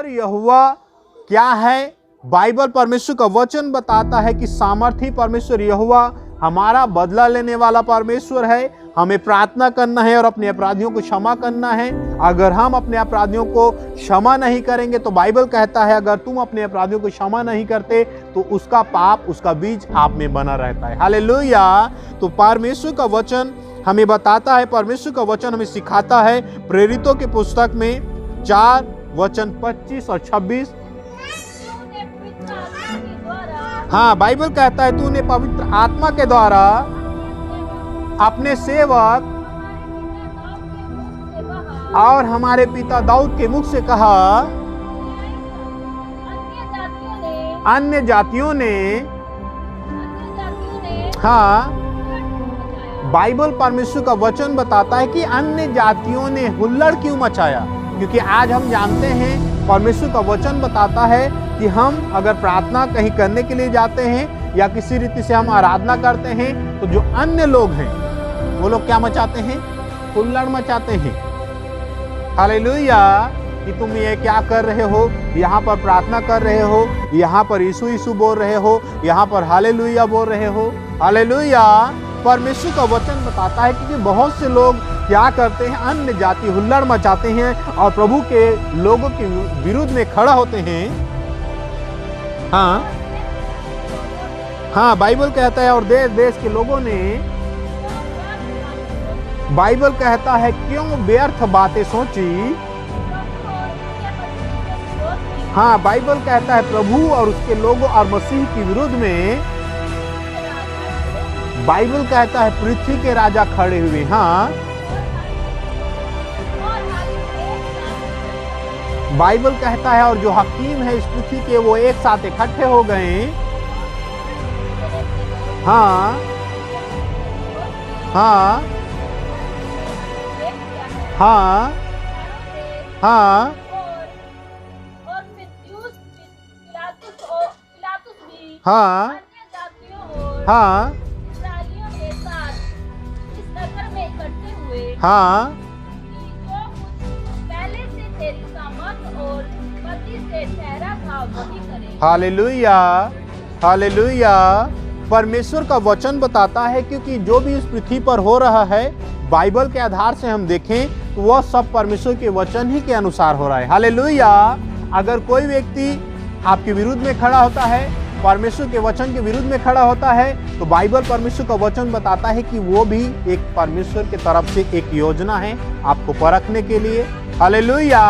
यहोवा क्या है? बाइबल परमेश्वर का वचन बताता है कि सामर्थी परमेश्वर यहोवा हमारा बदला लेने वाला परमेश्वर है। हमें प्रार्थना करना है और अपने अपराधियों को क्षमा करना है। अगर हम अपने अपराधियों को क्षमा नहीं करेंगे तो बाइबल कहता है अगर तुम अपने अपराधियों को क्षमा नहीं करते तो उसका पाप, उसका बीज आप में बना रहता है। हालेलुया। तो परमेश्वर का वचन हमें बताता है, परमेश्वर का वचन हमें सिखाता है। प्रेरितों की पुस्तक में 4:25 और 26। हाँ, बाइबल कहता है तूने पवित्र आत्मा के द्वारा अपने सेवक और हमारे पिता दाऊद के मुख से कहा, अन्य जातियों ने हाँ, बाइबल परमेश्वर का वचन बताता है कि अन्य जातियों ने हुल्लड़ क्यों मचाया। क्योंकि आज हम जानते हैं परमेश्वर का वचन बताता है कि हम अगर प्रार्थना कहीं करने के लिए जाते हैं या किसी रीति से हम आराधना करते हैं तो जो अन्य लोग हैं वो लोग क्या मचाते हैं? हुल्लड़ मचाते हैं। हालेलुया। कि तुम ये क्या कर रहे हो, यहाँ पर प्रार्थना कर रहे हो, यहाँ पर यीशु यीशु बोल रहे हो, यहाँ पर हालेलुया बोल रहे हो। हालेलुया। परमेश्वर का वचन बताता है कि बहुत से लोग क्या करते हैं, अन्य जाति हुल्लड़ मचाते हैं और प्रभु के लोगों के विरुद्ध में खड़ा होते हैं। हाँ हाँ, बाइबल कहता है और देश देश के लोगों ने, बाइबल कहता है क्यों व्यर्थ बातें सोची। हाँ, बाइबल कहता है प्रभु और उसके लोगों और मसीह के विरुद्ध में, बाइबल कहता है पृथ्वी के राजा खड़े हुए। हाँ, बाइबल कहता है और जो हकीम है इस पृथ्वी के वो एक साथ इकट्ठे हो गए। हाँ हाँ हाँ हाँ हाँ हाँ हाँ, हालेलुया हालेलुया। परमेश्वर का वचन बताता है क्योंकि जो भी इस पृथ्वी पर हो रहा है बाइबल के आधार से हम देखें तो वह सब परमेश्वर के वचन ही के अनुसार हो रहा है। हालेलुया। अगर कोई व्यक्ति आपके विरुद्ध में खड़ा होता है, परमेश्वर के वचन के विरुद्ध में खड़ा होता है, तो बाइबल परमेश्वर का वचन बताता है कि वो भी एक परमेश्वर की तरफ से एक योजना है आपको परखने के लिए। हालेलुया।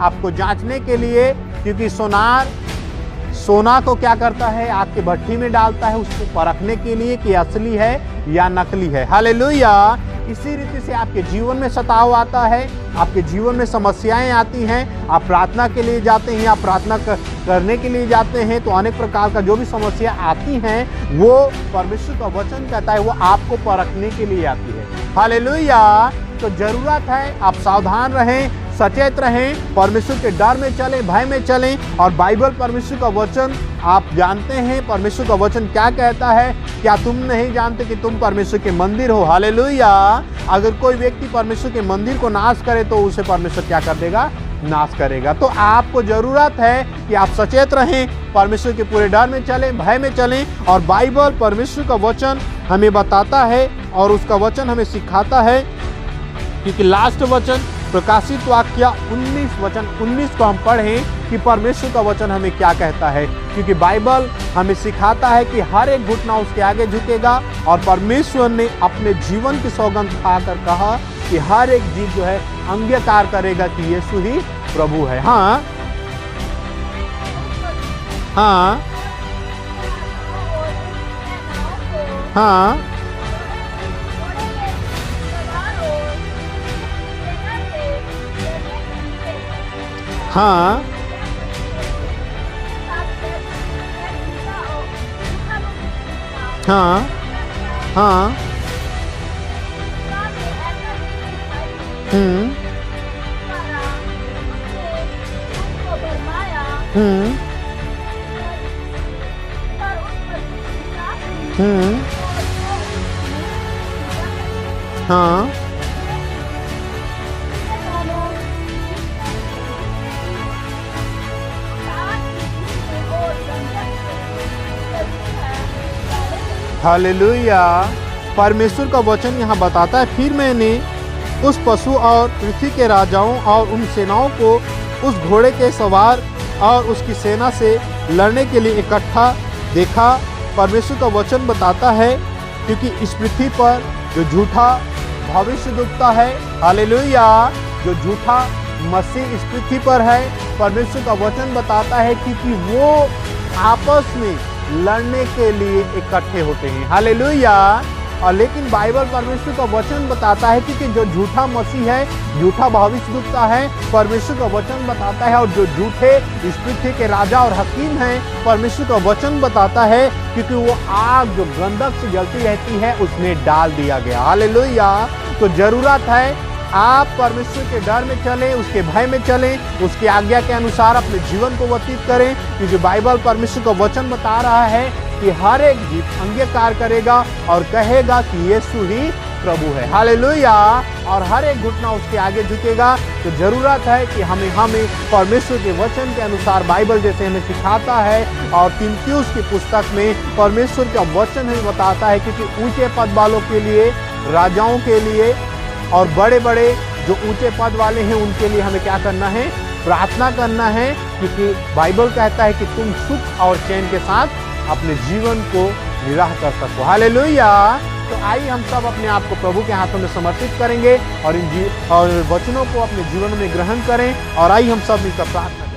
आपको जांचने के लिए, क्योंकि सोना को क्या करता है? आग की भट्टी में डालता है उसको परखने के लिए कि असली है या नकली है। हालेलुया। इसी रीति से आपके जीवन में सताव आता है, आपके जीवन में समस्याएं आती हैं, आप प्रार्थना के लिए जाते हैं, आप प्रार्थना करने के लिए जाते हैं तो अनेक प्रकार का जो भी समस्या आती हैं वो परमेश्वर का वचन कहता है वो आपको परखने के लिए आती है। हालेलुया। तो जरूरत है आप सावधान रहें, सचेत रहें, परमेश्वर के डर में चलें, भय में चलें। और बाइबल परमेश्वर का वचन आप जानते हैं परमेश्वर का वचन क्या कहता है? क्या तुम नहीं जानते कि तुम परमेश्वर के मंदिर हो? हालेलुया। अगर कोई व्यक्ति परमेश्वर के मंदिर को नाश करे तो उसे परमेश्वर क्या कर देगा? नाश करेगा। तो आपको जरूरत है कि आप सचेत रहें, परमेश्वर के पूरे डर में चलें, भय में चलें। और बाइबल परमेश्वर का वचन हमें बताता है और उसका वचन हमें सिखाता है, क्योंकि लास्ट वचन प्रकाशित वाक्य 19 को हम पढ़ें कि परमेश्वर का वचन हमें क्या कहता है। क्योंकि बाइबल हमें सिखाता है कि हर एक घुटना उसके आगे झुकेगा और परमेश्वर ने अपने जीवन की सौगंध खाकर कहा कि हर एक जीव जो है अंगीकार करेगा कि यीशु ही प्रभु है। हाँ हाँ हाँ हाँ हाँ हाँ हम्म हम्म हम्म हाँ हालेलुया। परमेश्वर का वचन यहाँ बताता है, फिर मैंने उस पशु और पृथ्वी के राजाओं और उन सेनाओं को उस घोड़े के सवार और उसकी सेना से लड़ने के लिए इकट्ठा देखा। परमेश्वर का वचन बताता है क्योंकि इस पृथ्वी पर जो झूठा भविष्य दुखता है, हालेलुया, जो झूठा मसीह इस पृथ्वी पर है, परमेश्वर का वचन बताता है क्योंकि वो आपस में लड़ने के लिए इकट्ठे होते हैं, हालेलुया। और लेकिन बाइबल परमेश्वर का वचन बताता है क्योंकि जो झूठा मसीह है, झूठा भविष्यद्वक्ता है, परमेश्वर का वचन बताता है, और जो झूठे इस पृथ्वी के राजा और हकीम हैं, परमेश्वर का वचन बताता है क्योंकि वो आग जो गंधक से जलती रहती है उसमें डाल दिया गया, हालेलुया। तो जरूरत है आप परमेश्वर के डर में चलें, उसके भय में चलें, उसकी आज्ञा के अनुसार अपने जीवन को व्यतीत करें, क्योंकि बाइबल परमेश्वर का वचन बता रहा है कि हर एक जीव अंगीकार करेगा और कहेगा कि यीशु ही प्रभु है, हालेलुया। और हर एक घुटना उसके आगे झुकेगा। तो जरूरत है कि हमें परमेश्वर के वचन के अनुसार बाइबल जैसे हमें सिखाता है, और तीमुथियुस की पुस्तक में परमेश्वर का वचन हमें बताता है क्योंकि ऊंचे पद वालों के लिए, राजाओं के लिए और बड़े बड़े जो ऊंचे पद वाले हैं उनके लिए हमें क्या करना है, प्रार्थना करना है, क्योंकि बाइबल कहता है कि तुम सुख और चैन के साथ अपने जीवन को निर्वाह कर सको, हालेलुया। तो आइए हम सब अपने आप को प्रभु के हाथों में समर्पित करेंगे और इन वचनों को अपने जीवन में ग्रहण करें, और आइए हम सब मिलकर प्रार्थना करें।